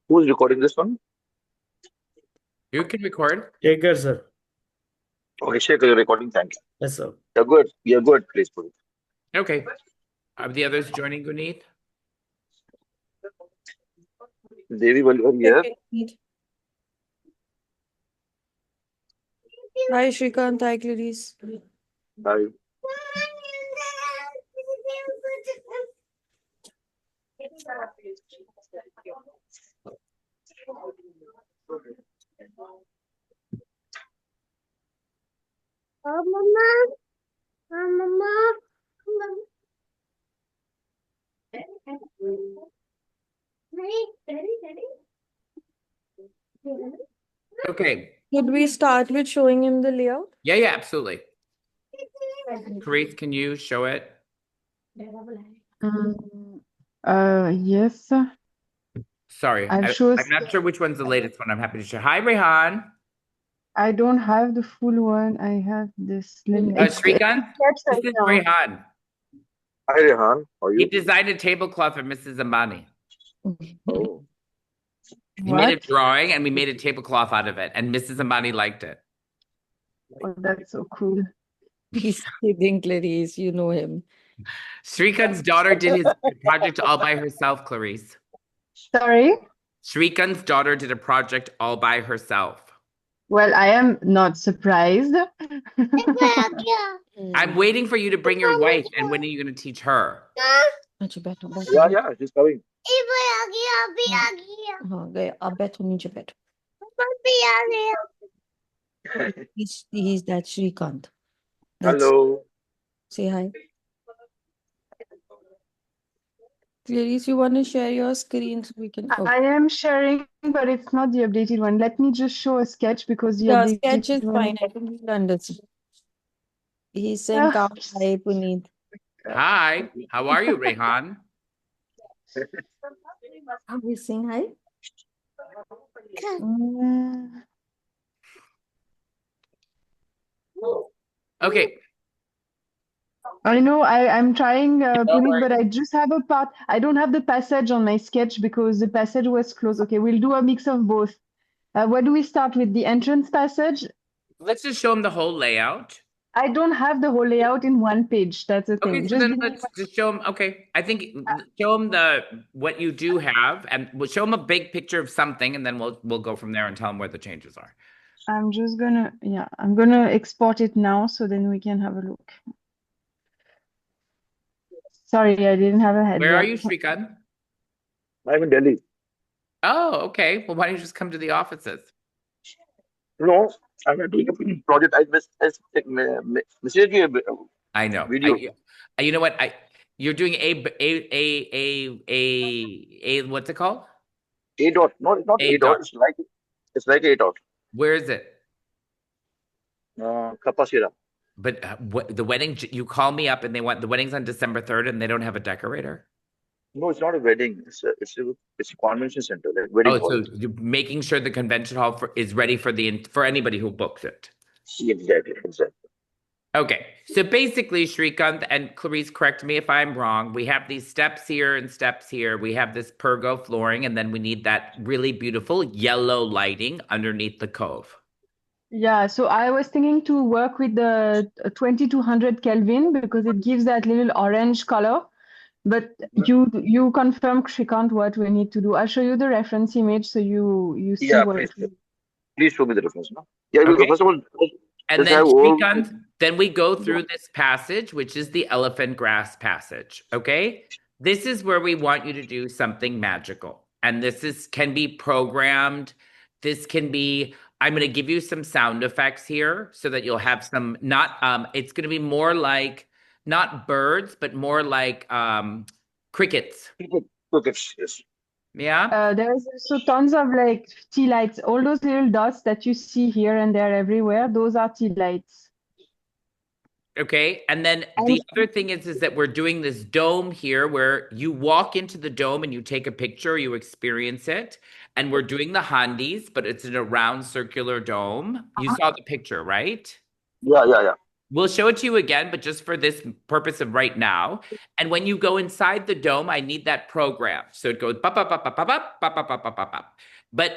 Who's recording this one? You can record. Take care, sir. Okay, share your recording. Thank you. Yes, sir. You're good. You're good. Please put it. Okay. Are the others joining, Guneet? Devi Valvar here. Hi, Shrikant. Hi, Clarice. Hi. Mama, mama, Okay. Could we start with showing him the layout? Yeah, absolutely. Karith, can you show it? Yes, Sorry, I'll I'm show. not sure which one's the latest one. I'm happy to share. Hi, Rehan. I don't have the full one. I have this little. Shrikant, sketch this right is now. Rehan. Hi, Rehan. How are He you? designed a tablecloth for Mrs. Ambani. Oh, He made a What? drawing and we made a tablecloth out of it, and Mrs. Ambani liked it. Oh, that's so cool. He's kidding, Clarice. You know him. Shrikant's daughter did his project all by herself, Clarice. Sorry. Shrikant's daughter did a project all by herself. Well, I am not surprised. I'm waiting for you to bring your wife, and when are you going to teach her? अच्छा बैठो बैठो yeah, yeah. She's coming. हाँ गए अब बैठो नीचे बैठो he's that Shrikant. That's Hello. say hi. Clarice, you want to share your screen so we can I am sharing, but it's not the updated one. Let me just show a sketch because the yeah, updated sketch is one. fine. I completely understand. He's saying Ah. hi, Puneet. Hi, how are you, Rehan? Are we saying hi? Okay. I know I'm trying, Puneet, worry. but I just have a part. I don't have the passage on my sketch because the passage was closed. Okay, we'll do a mix of both. Where do we start with the entrance passage? Let's just show him the whole layout. I don't have the whole layout in one page. That's the thing. Okay, so Just then give me let's just show him. Okay, I think show him what you do have, and we'll show him a big picture of something, and then we'll go from there and tell him where the changes are. I'm just gonna, yeah, I'm gonna export it now so then we can have a look. Sorry, I didn't have a heads Where are up. you, Shrikant? I'm in Delhi. Oh, okay. Well, why don't you just come to the offices? No, I'm doing a project. I message you I know. video. You know what? You're doing a what's it called? A dot. No, it's not A A dot. dot. It's like A dot. Where is it? Kapasira. But the wedding, you call me up and they want the wedding's on December 3rd and they don't have a decorator. No, it's not a wedding. It's a convention center, like wedding Oh, hall. so you're making sure the convention hall is ready for anybody who books it. Exactly. Okay, so basically, Shrikant and Clarice, correct me if I'm wrong. We have these steps here and steps here. We have this pergo flooring, and then we need that really beautiful yellow lighting underneath the cove. Yeah, so I was thinking to work with the 2200 Kelvin because it gives that little orange color. But you confirm, Shrikant, what we need to do. I'll show you the reference image so you see Yeah, what. please show me the reference. No? Yeah, Okay. first of all, And let's then have all. Shrikant, then we go through this passage, which is the elephant grass passage. Okay. This is where we want you to do something magical. And can be programmed. This can be, I'm going to give you some sound effects here so that you'll have some, it's going to be more like, not birds, but more like crickets. Crickets, yes. Yeah. There's also tons of like tea lights. All those little dots that you see here and there everywhere, those are tea lights. Okay. And then the other thing is that we're doing this dome here where you walk into the dome and you take a picture, you experience it. And we're doing the handis, but it's in a round circular dome. You saw the picture, right? Yeah. We'll show it to you again, but just for this purpose of right now. And when you go inside the dome, I need that program. So it goes pop, pop, pop, pop, pop, pop, pop, pop, pop, pop, pop, pop.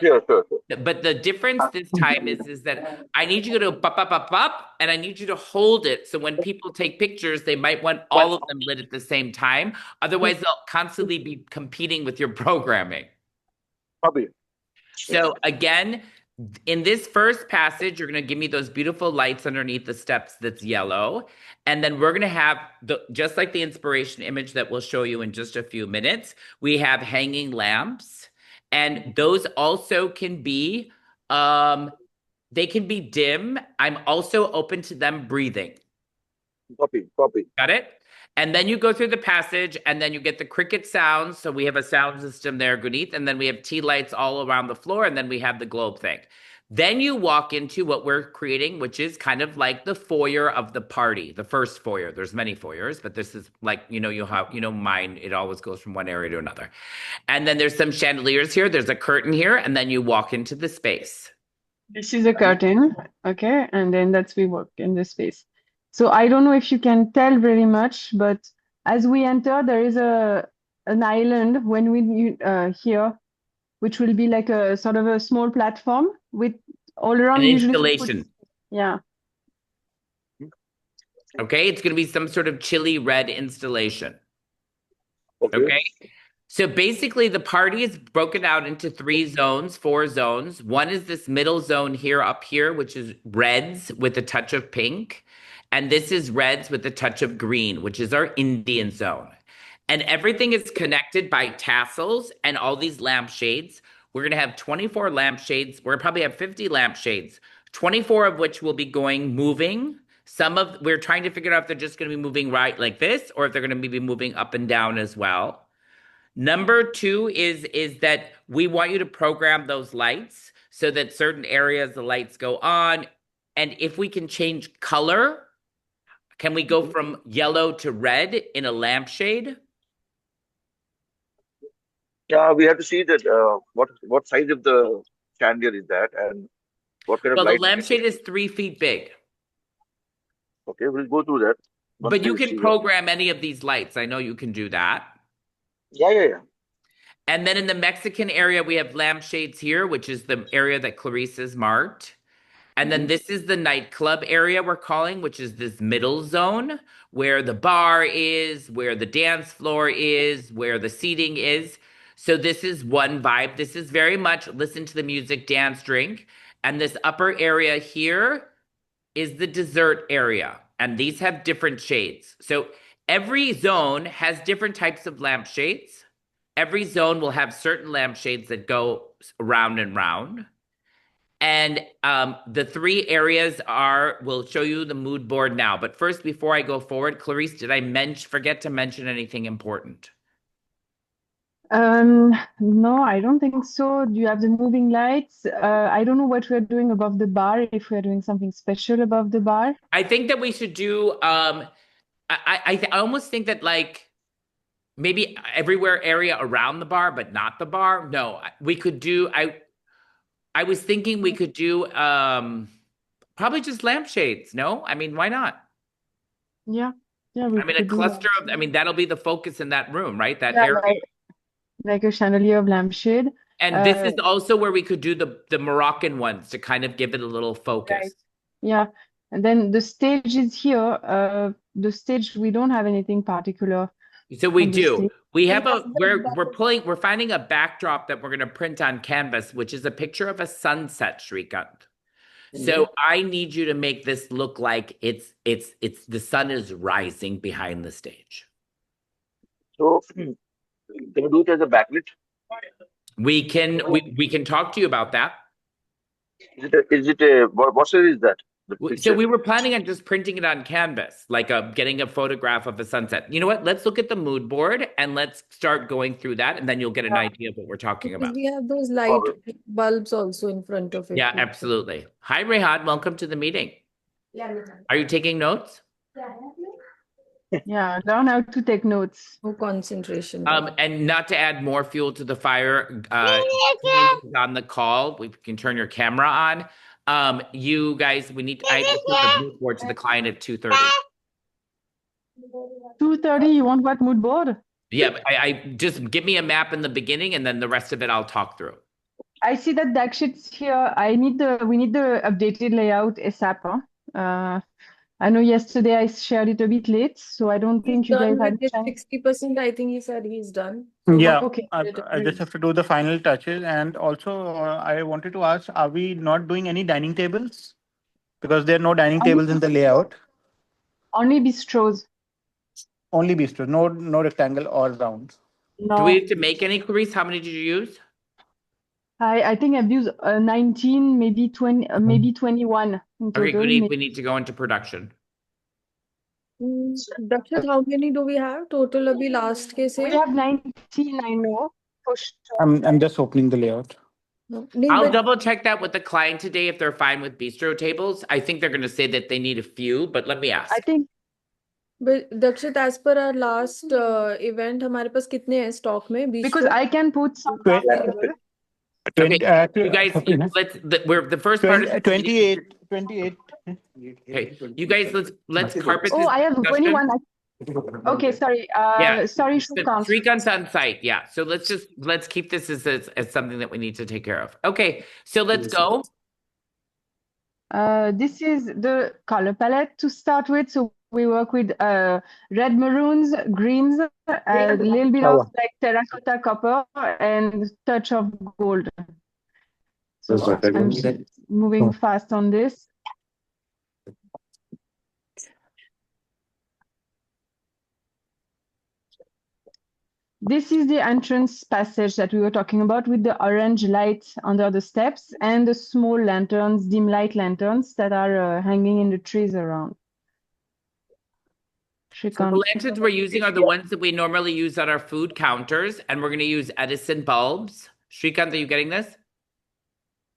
Sure, sure, sure. But the difference this time is that I need you to go pop, pop, pop, pop, and I need you to hold it. So when people take pictures, they might want all of them lit at the same time. Otherwise, they'll constantly be competing with your programming. Copy. So again, in this first passage, you're going to give me those beautiful lights underneath the steps that's yellow. And then we're going to have just like the inspiration image that we'll show you in just a few minutes, we have hanging lamps. And those also can be, they can be dim. I'm also open to them breathing. Copy, copy. Got it? And then you go through the passage and then you get the cricket sounds. So we have a sound system there, Guneet, and then we have tea lights all around the floor, and then we have the globe thing. Then you walk into what we're creating, which is kind of like the foyer of the party, the first foyer. There's many foyers, but this is like, you have, mine, it always goes from one area to another. And then there's some chandeliers here, there's a curtain here, and then you walk into the space. This is a curtain, okay, and then that's we work in the space. So I don't know if you can tell very much, but as we enter, there is an island when we here, which will be like a sort of a small platform with all around An usually we put- installation. yeah. Okay, it's going to be some sort of chili red installation. Okay. Okay. So basically, the party is broken out into 4 zones. One is this middle zone here up here, which is reds with a touch of pink. And this is reds with a touch of green, which is our Indian zone. And everything is connected by tassels and all these lampshades. We're going to have 24 lampshades. We're going to probably have 50 lampshades, 24 of which will be moving. We're trying to figure out if they're just going to be moving right like this, or if they're going to be moving up and down as well. Number 2 is that we want you to program those lights so that certain areas the lights go on. And if we can change color, can we go from yellow to red in a lampshade? Yeah, we have to see that what size of the chandelier is that and what kind of Well, the light. lampshade is 3 feet big. Okay, we'll go through that. Once But you we can see that. program any of these lights. I know you can do that. Yeah. And then in the Mexican area, we have lampshades here, which is the area that Clarice has marked. And then this is the nightclub area we're calling, which is this middle zone where the bar is, where the dance floor is, where the seating is. So this is one vibe. This is very much listen to the music, dance, drink. And this upper area here is the dessert area. And these have different shades. So every zone has different types of lampshades. Every zone will have certain lampshades that go round and round. And the 3 areas we'll show you the mood board now. But first, before I go forward, Clarice, did I forget to mention anything important? No, I don't think so. Do you have the moving lights? I don't know what we're doing above the bar, if we're doing something special above the bar. I think that we should do, I almost think that like maybe everywhere area around the bar, but not the bar. No, we could do, I was thinking we could do probably just lampshades. No, I mean, why not? Yeah, we I mean, a could do cluster that. of, that'll be the focus in that room, right? That Yeah, area. like a chandelier of lampshade. And this is also where we could do the Moroccan ones to kind of give it a little focus. Right. Yeah, and then the stage is here. The stage, we don't have anything particular. So we on the do. stage. We have we're finding a backdrop that we're going to print on canvas, which is a picture of a sunset, Shrikant. So I need you to make this look like it's the sun is rising behind the stage. So can you do it as a backlit? We can talk to you about that. What size is that? The So picture? we were planning on just printing it on canvas, like getting a photograph of a sunset. You know what? Let's look at the mood board and let's start going through that, and then you'll get an idea of what we're talking Because about. we have those light bulbs also in front of it. Yeah, absolutely. Hi, Rehan. Welcome to the meeting. Are you taking notes? Yeah, learn how to take notes. No concentration. And not to add more fuel to the fire, on the call, we can turn your camera on. You guys, I have to show the mood board to the client at 2:30. 2:30, you want what mood board? Yeah, but I just give me a map in the beginning and then the rest of it I'll talk through. I see that Dakshit's here. We need the updated layout ASAP. I know yesterday I shared it a bit late, so I don't He's think you guys done had with a it chance. 60%. I think he said he's done. So Yeah, Okay. I just have to do the final touches. And also, I wanted to ask, are we not doing any dining tables? Because there are no dining Only, tables in the layout, only bistros. only bistro, no rectangle or round. Do we No. have to make any, Clarice? How many did you use? I think I've used 19, maybe 20, maybe 21 in Okay, total. good. We need to go into production. Dakshit, how many do we have total? Abhi last ke We se? have 19, I know, for sure. I'm just opening the layout. Nahi, I'll but double check that with the client today if they're fine with bistro tables. I think they're going to say that they need a few, but let me I ask. think Dakshit, as per our last event, हमारे पास कितने हैं stock में because bistro? I can put some Twen- available. Okay, 20, you guys, 15, we're the first part of this is 28. okay. You guys, let's carpet Oh, this I have discussion. 21. Okay, sorry. Yeah, Sorry, but Shrikant. Shrikant's on site. Yeah, so let's keep this as something that we need to take care of. Okay, so let's go. This is the color palette to start with. So we work with red maroons, greens, a little bit of like terracotta copper, and touch of gold. So I'm moving fast on this. This is the entrance passage that we were talking about with the orange light under the steps and the small lanterns, dim light lanterns that are hanging in the trees around. So the lanterns we're using are the ones that we normally use on our food counters, and we're going to use Edison bulbs. Shrikant, are you getting this?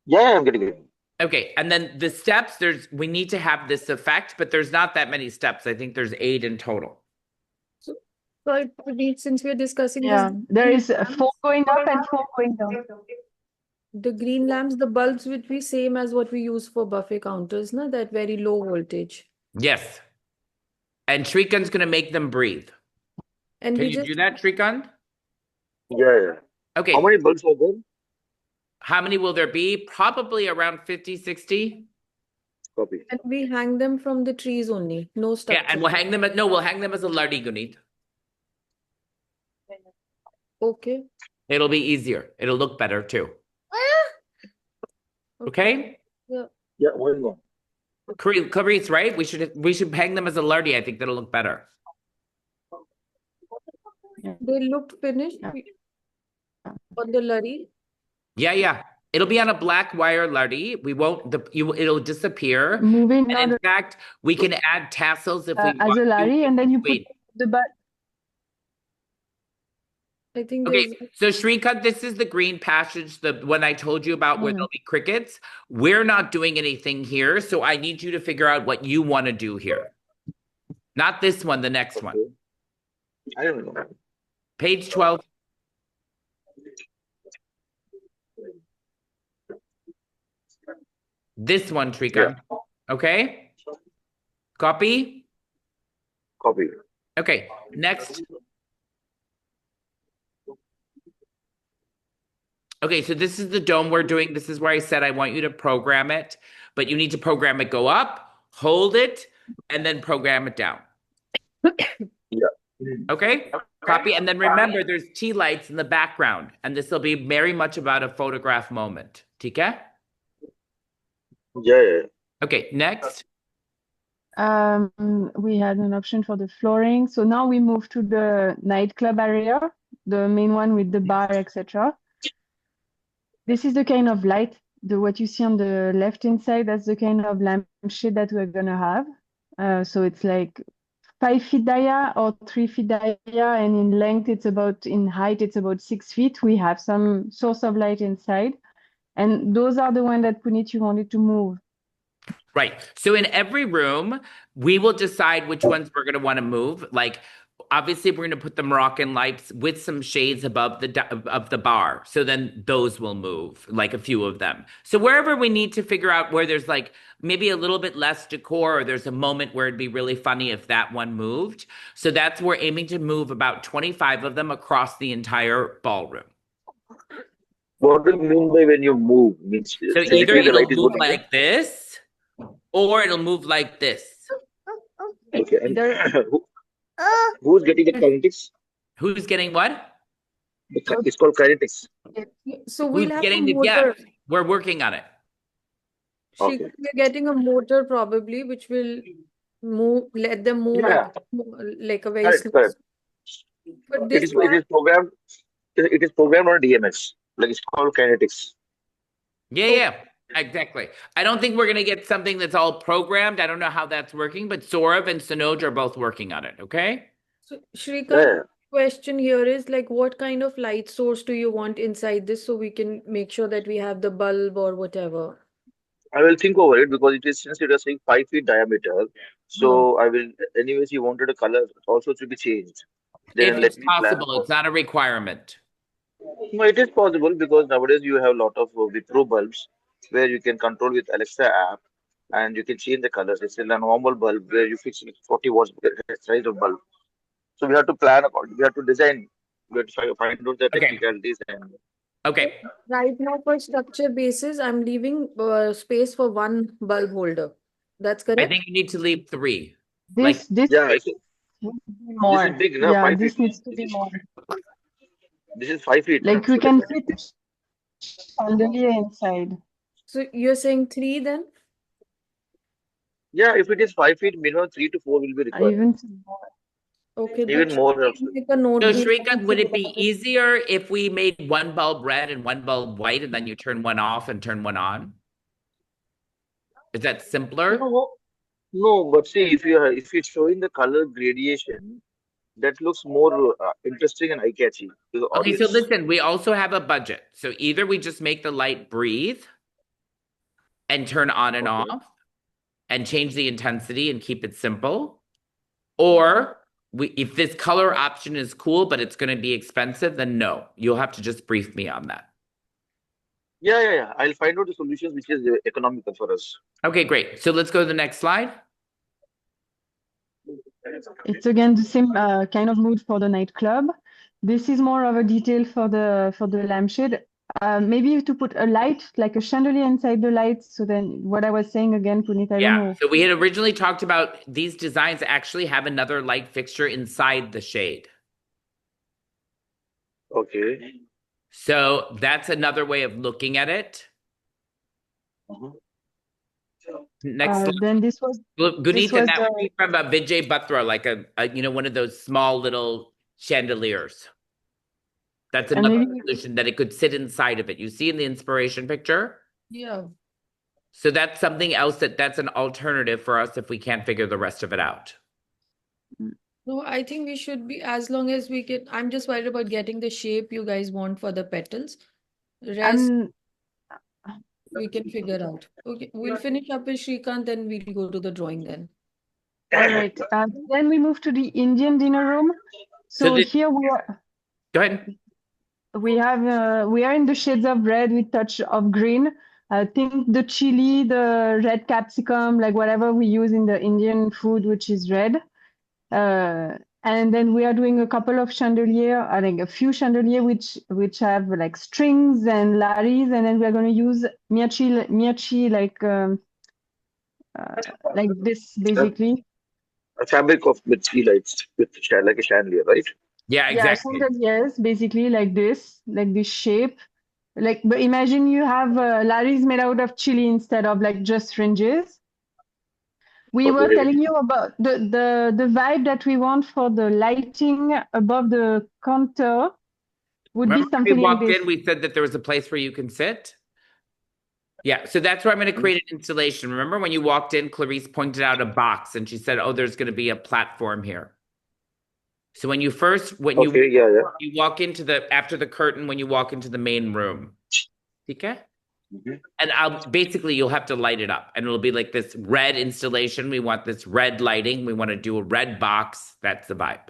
Yeah, I'm getting it. Okay, and then the steps, we need to have this effect, but there's not that many steps. I think there's 8 in total. So since we're discussing Yeah, this, there is 4 going up and 4 going down. the green lamps, the bulbs would be same as what we use for buffet counters, na? That very low voltage. Yes. And Shrikant's going to make them breathe. And Can we you just do that, Shrikant? Yeah. Okay. How many bulbs are there? How many will there be? Probably around 50, 60. Copy. and we hang them from the trees only, no Yeah, structure. and we'll hang them as a lardi, Gunit. Okay. It'll be easier. It'll look better too. Okay? Yeah. Yeah, why not? Clarice, right? We should hang them as a lardi. I think that'll look better. They looked finished on the lorry. Yeah. It'll be on a black wire lardi. We won't it'll disappear. Moving And now in fact, we can add tassels if we as want a Larry, to. and then you put Wait. the but. I think Okay, there's so Shrikant, this is the green passage, the one I told you about where there'll be crickets. We're not doing anything here, so I need you to figure out what you want to do here. Not this one, the next one. I don't know. Page 12. This one, Shrikant. Okay? Copy? Copy. Okay, next. Okay, so this is the dome we're doing. This is where I said I want you to program it, but you need to program it go up, hold it, and then program it down. Yeah. Okay? Copy. And then remember, there's tea lights in the background, and this will be very much about a photograph moment. Tika? Yeah. Okay, next. We had an option for the flooring. So now we move to the nightclub area, the main one with the bar, etc. This is the kind of light, what you see on the left-hand side, that's the kind of lampshade that we're gonna have. So it's like 5 feet dia or 3 feet dia, and in length in height it's about 6 feet. We have some source of light inside, and those are the ones that Puneet you wanted to move. Right. So in every room, we will decide which ones we're going to want to move. Like obviously we're going to put the Moroccan lights with some shades above the bar. So then those will move, like a few of them. So wherever we need to figure out where there's like maybe a little bit less decor, or there's a moment where it'd be really funny if that one moved. So that's we're aiming to move about 25 of them across the entire ballroom. What do you mean by when you move? Means So either physically the it'll light is move moving, right? like this, or it'll move like this. Okay. And Either who's getting the kinetics? Who's getting what? It's called kinetics. So Who's we'll have a getting the motor. We're working on it. Okay. We're getting a motor probably, which will let them move Yeah, at like a very correct, slow. correct. But It this is one, programmed. It is programmed on DMS. Like it's called kinetics. Yeah, exactly. I don't think we're going to get something that's all programmed. I don't know how that's working, but Saurav and Sinoj are both working on it, okay? so Shrikant, Yeah. question here is like, what kind of light source do you want inside this so we can make sure that we have the bulb or whatever? I will think over it because it is since it is saying 5 feet diameter. Huh. So I will. Anyways, he wanted a color also to be changed. If Then it's let me plan possible, about. it's not a requirement. No, it is possible because nowadays you have a lot of Wipro bulbs where you can control with Alexa app and you can change the colors. It's still a normal bulb where you fix it 40 watts size of bulb. So we have to plan according. We have to design. We have to find out the Okay. technicalities and Okay. Right now, for structure basis, I'm leaving space for one bulb holder. That's I correct? think you need to leave 3. Like, this yeah, needs to be this is more. big, no? Yeah, 5 feet. this needs to be more. This is 5 feet, no? Like we So can definitely. fit chandelier inside. So you're saying three then? Yeah, if it is 5 feet, minimum 3 to 4 will be Or required. even more. Okay, Even that should more also. make a so notebook. Shrikant, would it be easier if we made one bulb red and one bulb white and then you turn one off and turn one on? Is that simpler? No, no, but see, if it's showing the color gradation, that looks more interesting and eye-catchy to the Okay, so audience. listen, we also have a budget. So either we just make the light breathe and turn on and Okay. off and change the intensity and keep it simple, or if this color option is cool but it's going to be expensive, then no, you'll have to just brief me on that. Yeah. I'll find out the solutions which is economical for us. Okay, great. So let's go to the next slide. It's again the same kind of mood for the nightclub. This is more of a detail for the lampshade. Maybe to put a light, like a chandelier inside the light. So then what I was saying again, Puneet, I don't Yeah. know. So we had originally talked about these designs actually have another light fixture inside the shade. Okay. So that's another way of looking at it. Mhm. Next slide. Then this was Guneet, and that the would be from a Vijay Batra, like a one of those small little chandeliers. That's and another maybe solution that it could sit inside of it. You see in the inspiration picture? Yeah. So that's something else that's an alternative for us if we can't figure the rest of it out. No, I think we should be, as long as we can. I'm just worried about getting the shape you guys want for the petals. Rest I'm we can figure out. Okay, we'll finish up with Shrikant, then we'll go to the drawing then. all right. Then we move to the Indian dinner room. So here Go ahead. we are in the shades of red with touch of green. I think the chili, the red capsicum, like whatever we use in the Indian food, which is red. And then we are doing a couple of chandelier, I think a few chandelier which have like strings and laris, and then we are going to use mirchi like this basically. A fabric of with tea lights with like a chandelier, right? Yeah, Yeah, exactly. chandeliers basically like this shape. Like, but imagine you have laris made out of chili instead of like just fringes. We were Okay. telling you about the vibe that we want for the lighting above the counter would be Remember when we something like walked this. in, we said that there was a place where you can sit? Yeah, so that's where I'm going to create an installation. Remember when you walked in, Clarice pointed out a box and she said, "Oh, there's going to be a platform here." So when you Okay. Yeah. you walk into after the curtain, when you walk into the main room, okay? Mhm. And you'll have to light it up, and it'll be like this red installation. We want this red lighting. We want to do a red box. That's the vibe.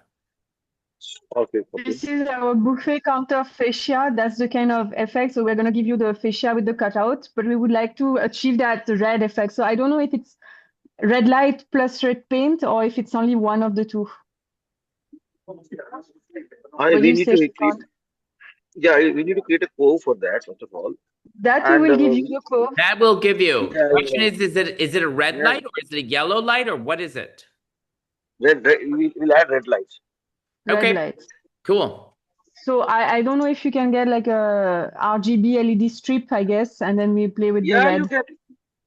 Okay, okay. This is our buffet counter fascia. That's the kind of effect. So we're going to give you the fascia with the cutout, but we would like to achieve that red effect. So I don't know if it's red light plus red paint or if it's only one of the two. What do We you need say, to create, Shrikant? yeah, we need to create a curve for that, first of all. That we And will give you the curve. That will give you. yeah, Question is it a red yeah, light or is it a yellow light or what is it? we'll add red lights. Red Okay, light. cool. So I don't know if you can get like a RGB LED strip, I guess, and then we play with the Yeah, you red. get.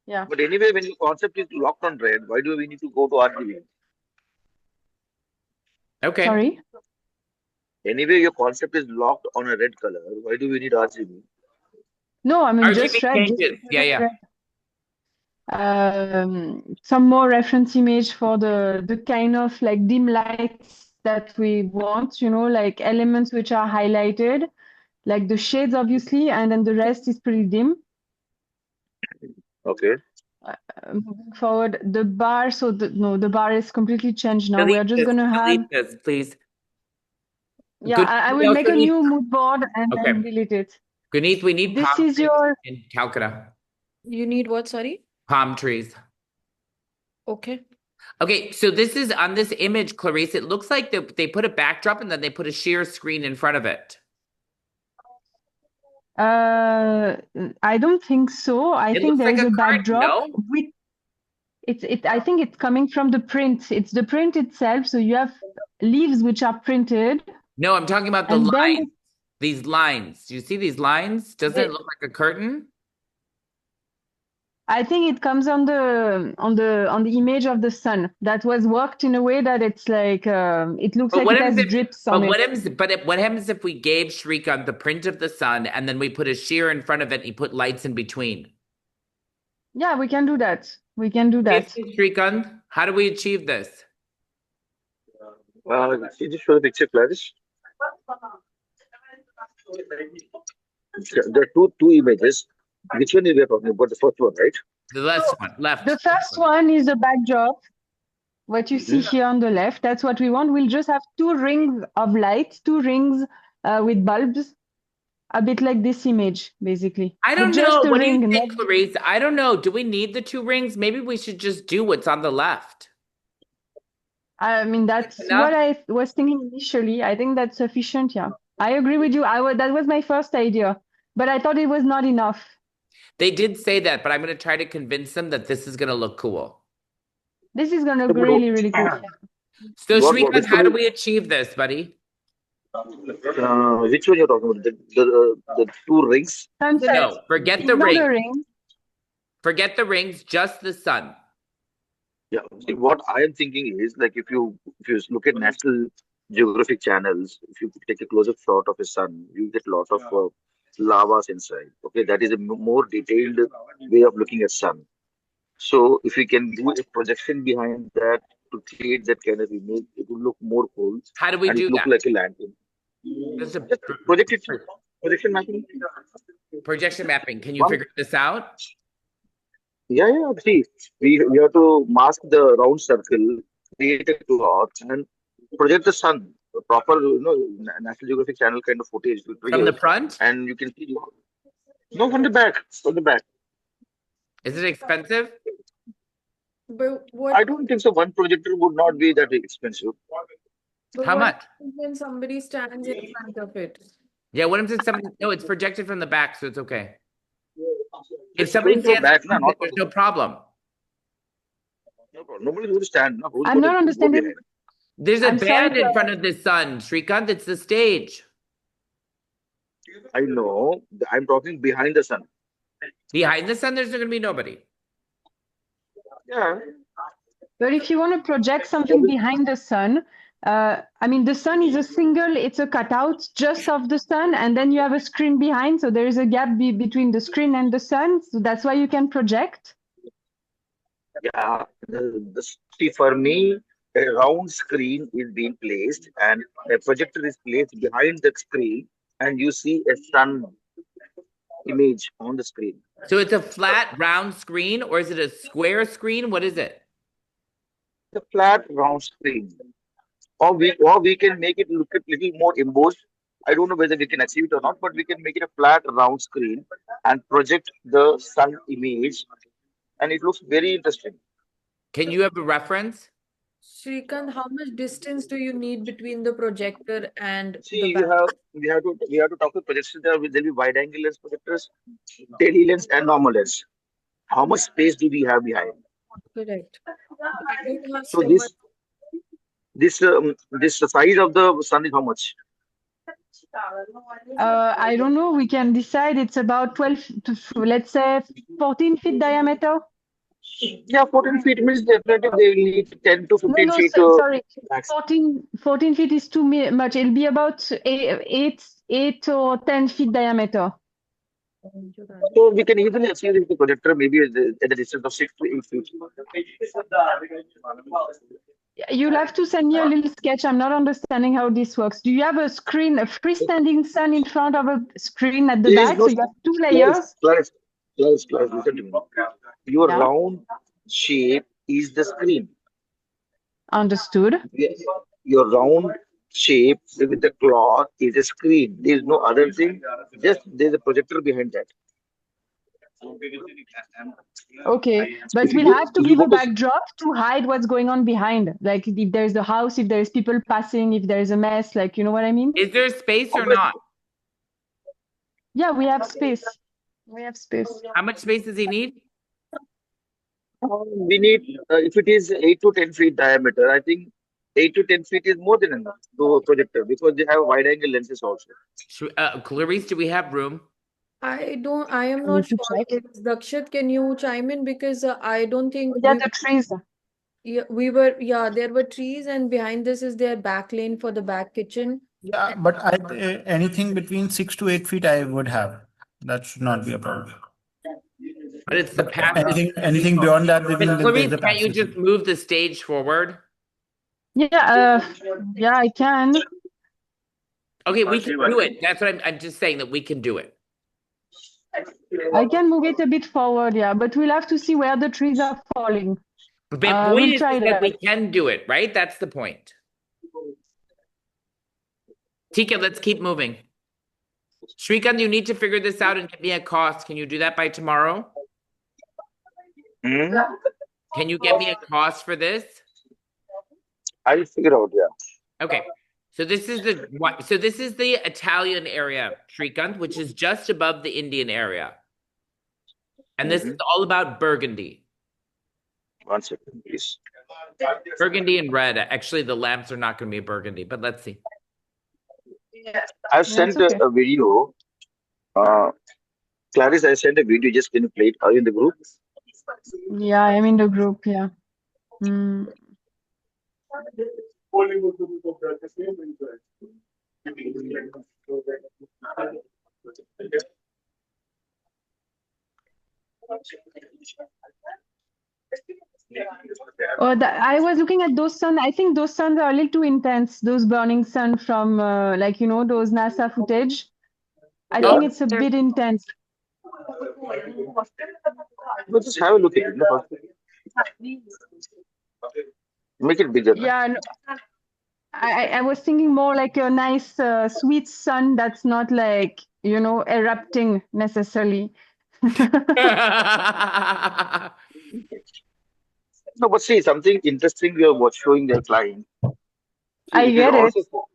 Yeah. But anyway, when your concept is locked on red, why do we need to go to RGB? Okay. Sorry. Anyway, your concept is locked on a red color. Why do we need RGB? No, I mean RGB just red. Just changes. Yeah, yeah. red. Some more reference image for the kind of like dim lights that we want, like elements which are highlighted, like the shades obviously, and then the rest is pretty dim. Okay. Moving forward, the bar, so the bar is completely changed now. We're just gonna have, Delete this, please. yeah, Good. I We will make also a need, new mood board and okay. then delete it. Guneet, we need This palm is trees your, in Calcutta. You need what, sorry? Palm trees. Okay. Okay, so this is on this image, Clarice. It looks like they put a backdrop and then they put a sheer screen in front of it. I don't think so. I It think looks there like is a a curtain, backdrop no? with I think it's coming from the print. It's the print itself. So you have leaves which are printed, No, I'm talking about the and then lines. These lines. Do you see these lines? Doesn't it they, look like a curtain? I think it comes on the image of the sun that was worked in a way that it's like it looks But like what it happens has if drips but on it. what happens if we gave Shrikant the print of the sun and then we put a sheer in front of it and he put lights in between? Yeah, we can do that. We can do Give that. me Shrikant. How do we achieve this? Can you just show the picture, Clarice? There are two images. Which one are we talking about? The first one, right? The left one, left. The first one is the backdrop. What you see Mhm. here on the left, that's what we want. We'll just have two rings of light, two rings with bulbs, a bit like this image, basically. I But don't just know. a What do you ring, not. think, Clarice? I don't know. Do we need the two rings? Maybe we should just do what's on the left. I mean, that's Enough? what I was thinking initially. I think that's sufficient. Yeah, I agree with you. That was my first idea, but I thought it was not enough. They did say that, but I'm going to try to convince them that this is going to look cool. This is gonna So, look really, really cool. So, which Shrikant, how do one? we achieve this, buddy? Which one you're talking about? The two rings. Sunset. No, forget the Ignore ring. the ring. Forget the rings, just the sun. Yeah. See, what I am thinking is like if you look at National Geographic channels, if you take a close-up shot of a sun, you get a lot of lavas inside. Okay, that is a more detailed way of looking at sun. So if we can do a projection behind that to create that kind of image, it will look more cool How do we and it do look that? like a lantern. Just a Just project it, projection mapping. projection mapping. Can you One, figure this out? yeah, yeah. See, we have to mask the round circle, create a cloth, and project the sun. The proper, National Geographic Channel kind of footage will From the create, front? and you can see. No, from the back. From the back. Is it expensive? But I what don't think so. One projector would not be that expensive. but How what much? happens when somebody stands in front of it? Yeah, what if somebody? No, it's projected from the back, so it's okay. If Just somebody showing from the stands in back, no, front of not it, there's no problem. no problem. Nobody would stand. No, who's I'm going to not go understanding. behind? There's a I'm sorry, band in front of the sun, Shrikant. It's the stage. I know. I'm talking behind the sun. Behind the sun, there's not going to be nobody. Yeah. but if you want to project something behind the sun, I mean, the sun is it's a cutout just of the sun, and then you have a screen behind. So there is a gap between the screen and the sun. So that's why you can project. Yeah. See, for me, a round screen is being placed, and a projector is placed behind the screen, and you see a sun image on the screen. So it's a flat, round screen, or is it a square screen? What is it? The flat round screen. or we can make it look a little more embossed. I don't know whether we can achieve it or not, but we can make it a flat round screen and project the sun image, and it looks very interesting. Can you have a reference? Shrikant, how much distance do you need between the projector and See, the you back? have we have to talk to projectors. There'll be wide angle lens projectors, daily lens, and normal lens. How much space do we have behind? Correct. We don't have So so much. this size of the sun is how much? I don't know. We can decide it's about 12 to, let's say, 14 feet diameter. Yeah, 14 feet means definitely they will need 10 to No, 15 no, feet sorry. max. 14 feet is too much. It'll be about 8 or 10 feet diameter. So we can easily achieve with the projector maybe at the distance of 6 to 8 feet. You'll have to send me a little sketch. I'm not understanding how this works. Do you have a screen, a freestanding sun in front of a screen at the There is back? no So you have two Clarence, layers? Clarence, Clarence, Clarence, listen to me. Your Yeah, round shape is the screen. understood. Yes. Your round shape with the cloth is a screen. There is no other thing. Just there's a projector behind that. Okay, but If you we'll go, have to if you give go a to backdrop to hide what's going on behind. Like if there's the house, if there's people passing, if there's a mess, like, you know what I mean? Is there space or obviously, not? Yeah, we have space. We have space. How much space does he need? we need if it is 8 to 10 feet diameter, I think 8 to 10 feet is more than enough to a projector because they have wide angle lenses also. Clarice, do we have room? I am I not need to sure. check. Dakshit, can you chime in? Because I don't think Yeah, the trees. there were trees, and behind this is their back lane for the back kitchen. Yeah, but anything between 6 to 8 feet I would have. That should not be a problem. But it's the But passage. anything beyond that, then Clarice, there's a can't you passage. just move the stage forward? Yeah, yeah, I can. Okay, we can do it. That's what I'm just saying that we can do it. I can move it a bit forward, yeah, but we'll have to see where the trees are falling. The point We'll is try that we that. can do it, right? That's the point. Tika, let's keep moving. Shrikant, you need to figure this out and give me a cost. Can you do that by tomorrow? Hmm? Can you get me a cost for this? I'll figure out. Yeah. Okay. So this is the Italian area, Shrikant, which is just above the Indian area. And this is all about burgundy. 1 second, please. Burgundy and red. Actually, the lamps are not going to be burgundy, but let's see. I've That's sent okay. a video. Uh, Clarice, I sent a video. Just can you play it? Are you in the group? Yeah, I'm in the group, yeah. Mm. Oh, I was looking at those sun. I think those suns are a little too intense. Those burning sun from, like, you know, those NASA footage. I Yeah. think it's a bit intense. But just have a look at it. Make it bigger. Yeah, no, I was thinking more like a nice, sweet sun that's not like, you know, erupting necessarily. No, but see, something interesting we are showing their client. See, I it is get it. also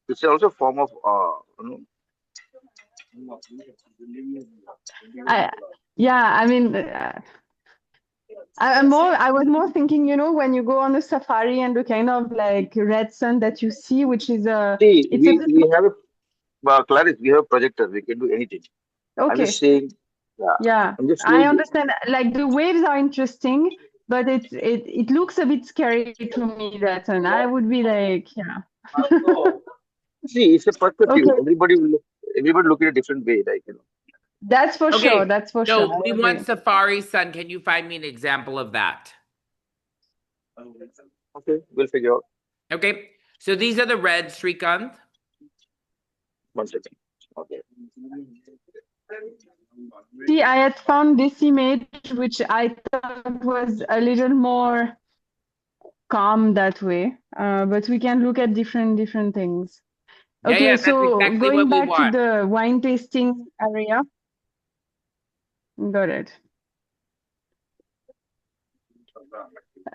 it's also a form of Yeah, I mean, I was more thinking, you know, when you go on a safari and the kind of like red sun that you see, which is see, it's a bit we have a Clarice, we have a projector. We can do anything. I'm okay. just saying, yeah. Yeah, I'm just I showing you. understand. Like the waves are interesting, but it looks a bit scary to me, that sun. I would be like, yeah. See, it's a perspective. Okay, Everybody look at a different way, like that's for sure. Okay. That's for So sure. I we agree. want safari sun. Can you find me an example of that? Okay, we'll figure out. Okay. So these are the reds, Shrikant. 1 second. Okay. See, I had found this image, which I thought was a little more calm that way. But we can look at different things. Yeah, Okay, yeah, that's so exactly going what we back to want. the wine tasting area. Got it.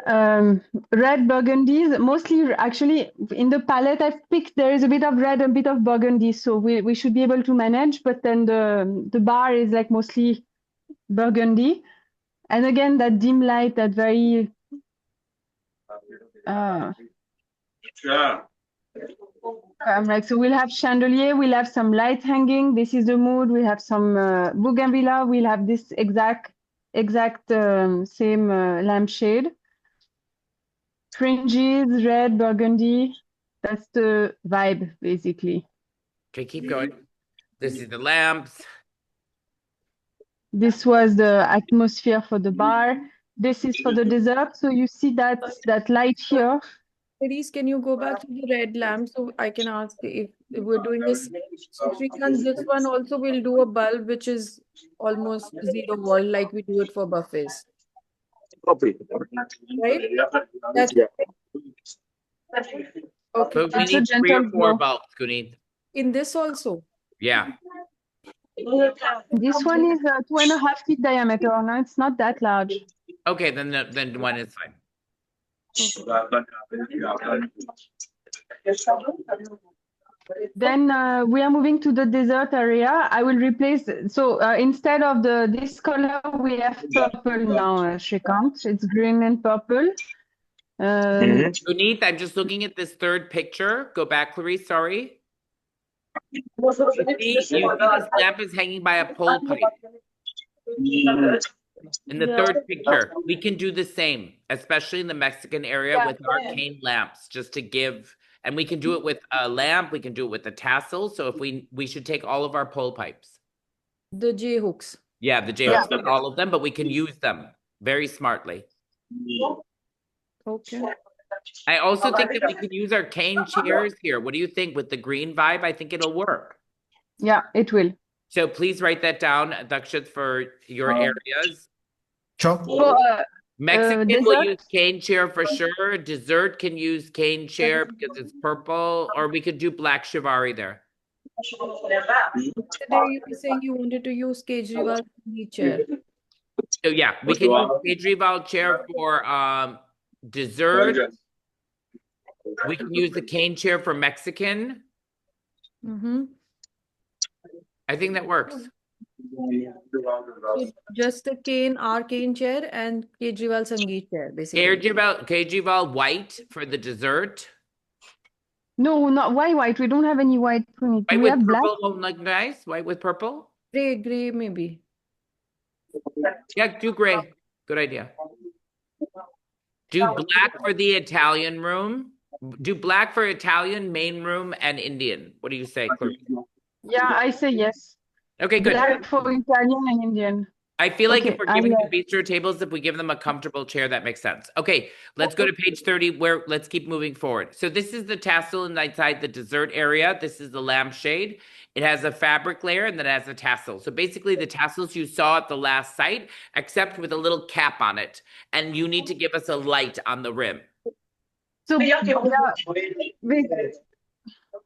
Red burgundies, mostly actually in the palette I've picked, there is a bit of red, a bit of burgundy, so we should be able to manage, but then the bar is like mostly burgundy. And again, that dim light, that very so we'll have chandelier, we'll have some light hanging. This is the mood. We have some bougainvillea. We'll have this exact same lampshade. Fringes, red, burgundy. That's the vibe, basically. Okay, keep going. This is the lamps. This was the atmosphere for the bar. This is for the dessert. So you see that light here. Ladies, can you go back to the red lamp so I can ask if we're doing this? So Shrikant, this one also will do a bulb which is almost zero volt like we do it for buffets, Copy. right? That's Yeah. okay. But we It's a need 3 or gentle 4 glow. bulbs, Guneet. In this also. Yeah. This one is 2.5 feet diameter. No, it's not that large. Okay, then one is fine. Then we are moving to the dessert area. I will replace, so instead of this color, we have purple now, Shrikant. It's green and purple. Guneet, I'm just looking at this third picture. Go back, Clarice, sorry. You see this lamp is hanging by a pole pipe. In the third picture, we can do the same, especially in the Mexican area with arcane lamps, just to give, and we can do it with a lamp, we can do it with a tassel. So if we should take all of our pole pipes. The J hooks. Yeah, the J hooks, not all of them, but we can use them very smartly. Okay. I also think that we could use our cane chairs here. What do you think with the green vibe? I think it'll work. Yeah, it will. So please write that down, Dakshit, for your areas. Sure. So, Mexican will dessert? use cane chair for sure. Dessert can use cane chair because it's purple, or we could do black chivari there. Today you were saying you wanted to use Kejriwal's chair. So yeah, we can use Kejriwal chair for dessert. We can use the cane chair for Mexican. Mm-hmm. I think that works. So just the cane, our cane chair, and Kejriwal Sangeet chair, basically. Kejriwal white for the dessert. No, not white. We don't have any white. White We with have black. purple won't look nice. White with purple. Gray maybe. Yeah, do gray. Good idea. Do black for the Italian room. Do black for Italian, main room, and Indian. What do you say, Clarice? Yeah, I say yes. Okay, good. Black for Italian and Indian. I feel like if Okay, we're giving the bistro tables, if we give them a comfortable chair, that makes sense. Okay, let's go to page 30 where let's keep moving forward. So this is the tassel inside the dessert area. This is the lampshade. It has a fabric layer and then it has a tassel. So basically the tassels you saw at the last site, except with a little cap on it. And you need to give us a light on the rim. So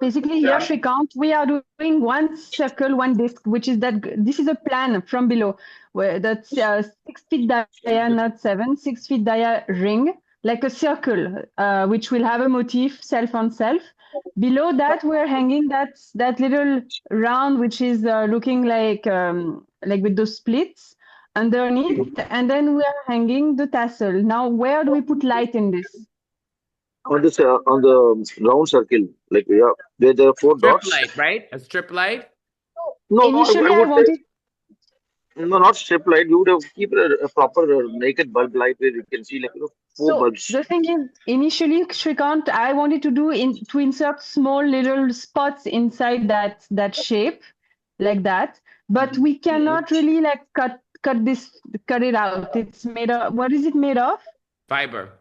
basically here, Shrikant, we are doing one circle, one disc, which is that this is a plan from below, where that's 6 feet dia, not 7, 6 feet dia ring, like a circle, which will have a motif self on self. Below that, we're hanging that little round, which is looking like with those splits underneath, and then we are hanging the tassel. Now, where do we put light in this? On this on the round circle, like where there are 4 Strip dots. light, right? A strip light? No, Initially, I I would wanted. no, not strip light. You would have keep a proper naked bulb light where you can see like 4 bulbs. The thing is, initially, Shrikant, I wanted to to insert small little spots inside that shape, like that. But we cannot really like cut it out. It's made of, what is it made of? Fiber.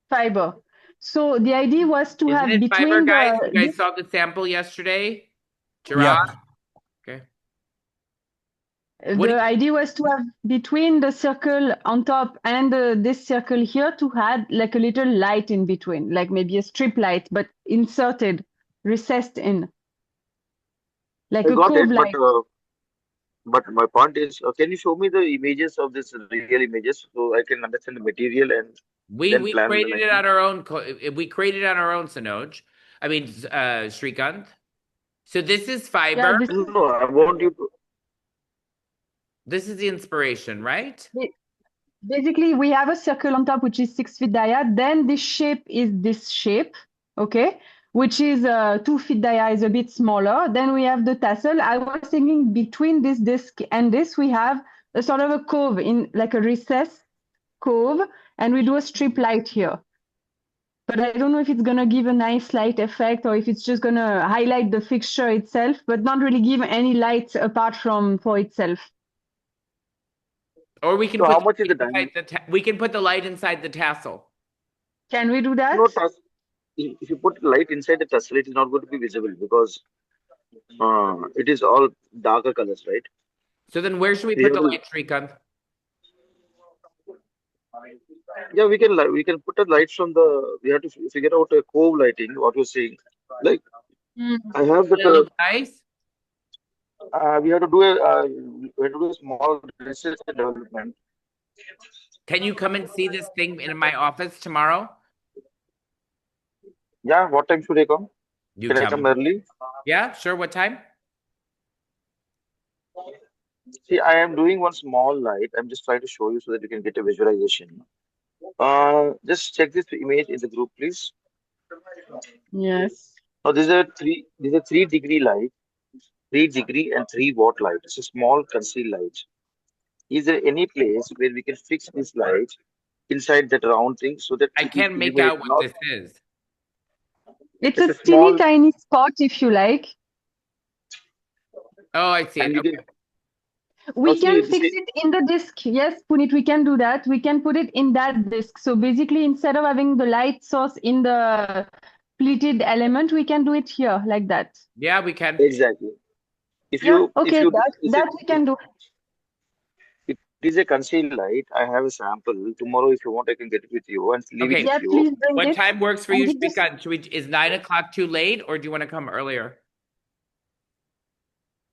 Fiber. So the idea was to have Isn't it fiber, between guys? You guys this, saw the sample yesterday? Gerard? Yeah. Okay. The idea was to have between the circle on top and this circle here to add like a little light in between, like maybe a strip light, but inserted, recessed in, like I a got cove it, light. but my point is, can you show me the images of this real images so I can understand the material and then We plan the created it lighting? on our own. We created it on our own, Sanoj. I mean, Shrikant. So this is Yeah, fiber. this is No, I want you to. This is the inspiration, right? basically we have a circle on top which is 6 feet dia. Then this shape is this shape, okay, which is 2 feet dia, is a bit smaller. Then we have the tassel. I was thinking between this disc and this we have a sort of a cove, in like a recess cove, and we do a strip light here. But I don't know if it's gonna give a nice light effect or if it's just gonna highlight the fixture itself, but not really give any light apart from for itself. Or we can So put how the much is the light diamond? inside we can put the light inside the tassel. Can we do that? No, if you put light inside the tussle, it is not going to be visible because it is all darker colors, right? So then where should we We put have the to, light, Shrikant? yeah, we can put a light from the. We have to figure out a cove lighting. What you're saying, like Mm. I have that. Will it look nice? We have to do a small research and development. Can you come and see this thing in my office tomorrow? Yeah, what time should I come? You Can I tell come me. early? Yeah, sure. What time? See, I am doing one small light. I'm just trying to show you so that you can get a visualization. Just check this image in the group, please. Yes. Now, this is a 3 degree light, 3 degree and 3 watt light. It's a small concealed light. Is there any place where we can fix this light inside that round thing so that I it will can't make illuminate out what not? this is. It's It's a a teeny small, tiny spot if you like. Oh, I see and it. you can Okay. now We see can this. fix it in the disk. Yes, Punit, we can do that. We can put it in that disk. So basically, instead of having the light source in the pleated element, we can do it here like that. Yeah, we can. Exactly. If Yeah, you if okay, you if that we can do. it is a concealed light, I have a sample. Tomorrow, if you want, I can get it with you and leave it Okay. with Yeah, you. please bring What it. time works for And you, we just, Shrikant? Is 9 o'clock too late, or do you want to come earlier?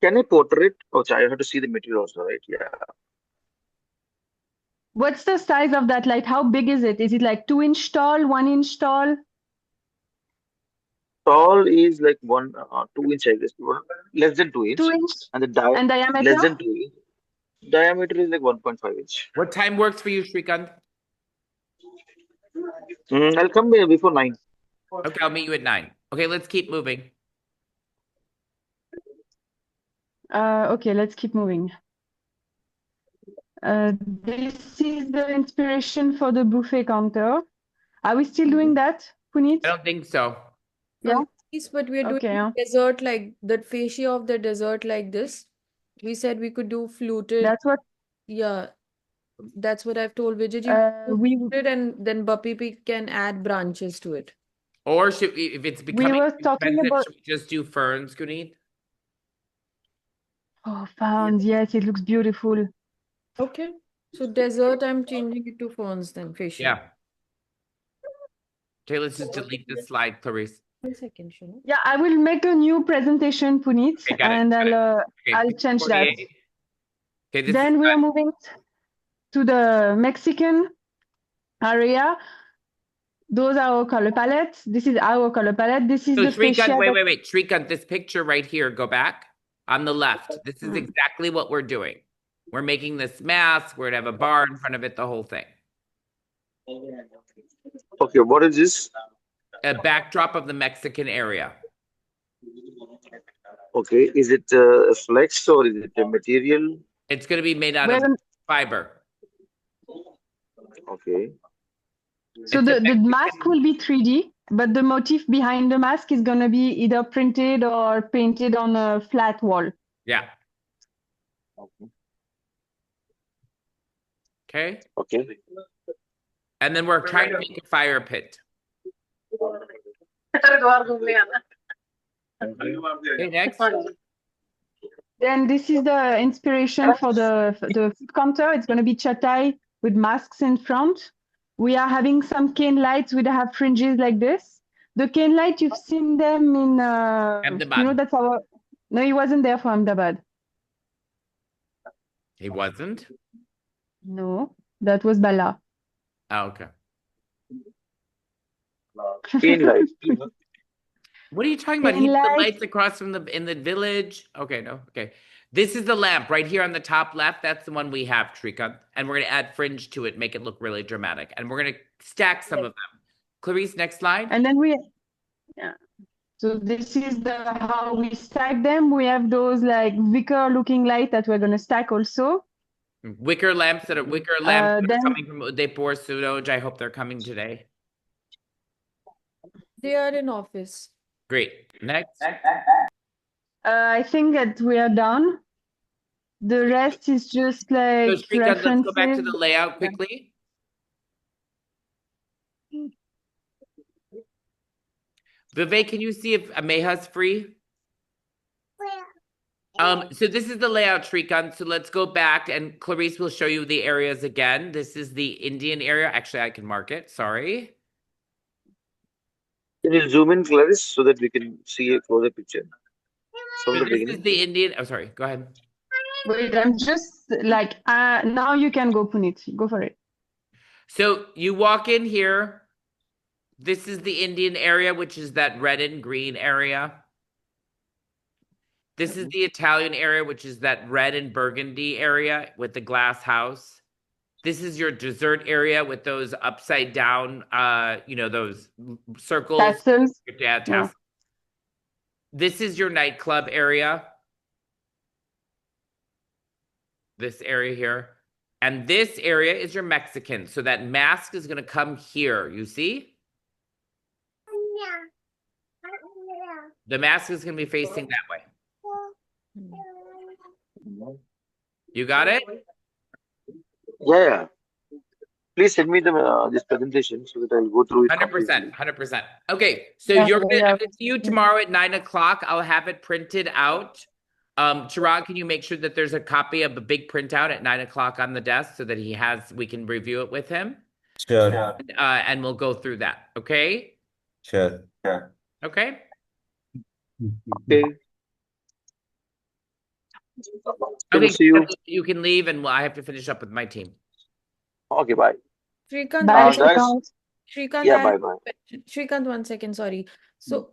Can I portrait? Oh, I have to see the material also, right? Yeah. what's the size of that light? How big is it? Is it like 2 inch tall, 1 inch tall? Tall is like 2 inch, I guess. Less than 2 inch, 2 inch and the and less diameter? than 2 inch. Diameter is like 1.5 inch. What time works for you, Shrikant? I'll come here before 9. Okay, I'll meet you at 9. Okay, let's keep moving. Okay, let's keep moving. This is the inspiration for the buffet counter. Are we still doing that, Puneet? I don't think so. Yeah. From this, but we're doing Okay. Yeah. dessert like the fascia of the dessert like this. We said we could do fluted. That's what Yeah, that's what I've told Vijay. You do we fluted and then Bapi P can add branches to it. Or if it's becoming were too talking expensive, about. should we just do ferns, Guneet? Oh, ferns. Yes, it looks beautiful. Okay. So dessert, I'm changing it to ferns then, fascia. Yeah. Okay, let's just delete this slide, Clarice. 1 second, Shanu. Yeah, I will make a new presentation, Puneet, Okay, got it. and Got it. Okay, I'll change that. 48. Okay, this is Then we are done. moving to the Mexican area. Those are our color palettes. This is our color palette. This is So the fascia. Shrikant, wait. Shrikant, this picture right here, go back on the left. This is exactly what we're doing. We're making this mask. We're gonna have a bar in front of it, the whole thing. Okay, what is this? A backdrop of the Mexican area. Okay, is it a flex or is it a material? It's gonna be made out of fiber. Okay. So the mask will be 3D, but the motif behind the mask is going to be either printed or painted on a flat wall. Yeah. Okay. Okay. And then we're trying to make a fire pit. Okay, next. Then this is the inspiration for the food counter. It's going to be chatai with masks in front. We are having some cane lights which have fringes like this. The cane light, you've seen them in, Ahmedabad. that's our, no, he wasn't there for Ahmedabad. He wasn't? No, that was Bala. Oh, okay. Cane light. What are you talking about? Cane He did the light. lights across from in the village. Okay, no, okay. This is the lamp right here on the top left. That's the one we have, Shrikant. And we're gonna add fringe to it, make it look really dramatic. And we're gonna stack some of them. Clarice, next slide. And then yeah. So this is how we stack them. We have those like wicker looking light that we're going to stack also. Wicker lamps that are Then coming from Udaipur, Sudoj. I hope they're coming today. They are in office. Great. Next. I think that we are done. The rest is just like So Shrikant, let's go back to references. the layout quickly. Vivek, can you see if Ameha's free? So this is the layout, Shrikant. So let's go back and Clarice will show you the areas again. This is the Indian area. Actually, I can mark it. Sorry. Can you zoom in, Clarice, so that we can see a closer picture from So the this beginning? is the Indian. Oh, sorry. Go ahead. Wait, I'm just like, now you can go, Puneet. Go for it. So you walk in here. This is the Indian area, which is that red and green area. This is the Italian area, which is that red and burgundy area with the glass house. This is your dessert area with those upside down, those circles. Tassels. Yeah, tassels. This is your nightclub area. This area here. And this area is your Mexican. So that mask is going to come here. You see? The mask is going to be facing that way. You got it? Yeah. Please send me the this presentation so that I'll go through it 100%. 100%. Okay. So Yeah, I'm yeah. going to see you tomorrow at 9:00. I'll have it printed out. Chirag, can you make sure that there's a copy of a big printout at 9:00 on the desk so that we can review it with him? Sure. And we'll go through that. Okay? Sure. Okay? Okay. Okay, See you. you can leave and I have to finish up with my team. Okay, bye. Shrikant, Bye, guys. Shrikant. Shrikant, Yeah, I have bye. a question. Shrikant, 1 second, sorry. So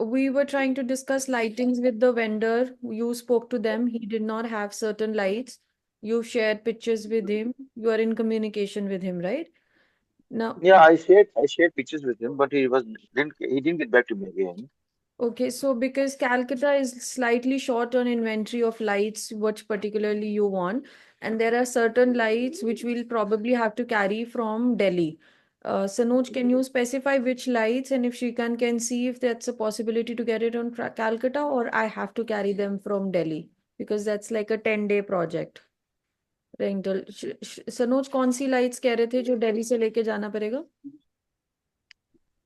we were trying to discuss lightings with the vendor. You spoke to them. He did not have certain lights. You shared pictures with him. You are in communication with him, right? Now, Yeah, I shared pictures with him, but he didn't get back to me again. okay, so because Calcutta is slightly short on inventory of lights, which particularly you want, and there are certain lights which we'll probably have to carry from Delhi. Sanoj, can you specify which lights, and if Shrikant can see if that's a possibility to get it on Calcutta, or I have to carry them from Delhi because that's like a 10-day project. Rental. Sanoj कौन सी lights कह रहे थे जो दिल्ली से लेके जाना पड़ेगा?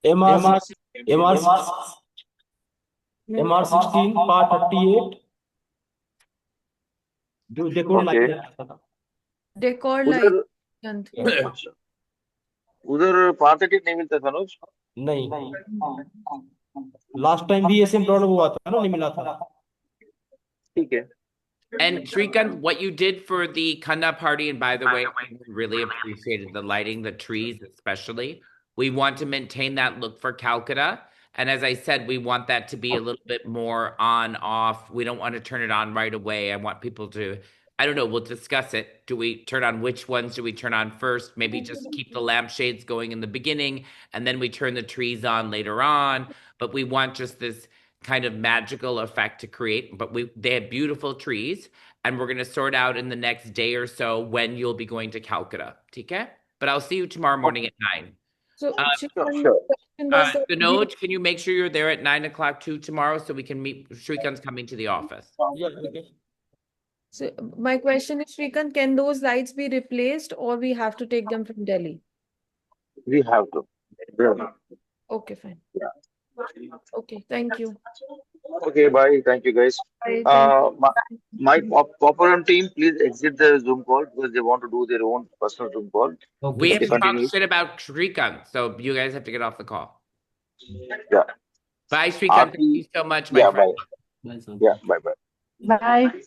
MR 16 part 38 जो डेकोर Okay. लाइट डेकोर उधर लाइट अच्छा उधर पार्ट नहीं मिलता सनोज नहीं लास्ट टाइम भी ऐसे प्रॉब्लम हुआ था ना नहीं मिला था ठीक है. And Shrikant, what you did for the Kanda party, and by the way, we really appreciated the lighting, the trees especially. We want to maintain that look for Calcutta. And as I said, we want that to be a little bit more on, off. We don't want to turn it on right away. I want people to, I don't know, we'll discuss it. Do we turn on which ones do we turn on first? Maybe just keep the lampshades going in the beginning, and then we turn the trees on later on. But we want just this kind of magical effect to create. But they have beautiful trees, and we're going to sort out in the next day or so when you'll be going to Calcutta. Okay? But I'll see you tomorrow morning at 9. So, Sure. Manoj, can you make sure you're there at 9:00 too tomorrow so we can meet? Shrikant's coming to the office. So my question is, Shrikant, can those lights be replaced or we have to take them from Delhi? We have to. Yeah. Okay, fine. Okay, thank you. Okay, bye. Thank you, guys. Bye. Thank My you. Popcorn team, please exit the Zoom call because they want to do their own personal Zoom call. We have Okay, to talk continue. shit about Shrikant, so you guys have to get off the call. Yeah. Bye, Shrikant. Thank Aarti, you so much, my yeah, friend. bye. Yeah, bye, bye. Bye.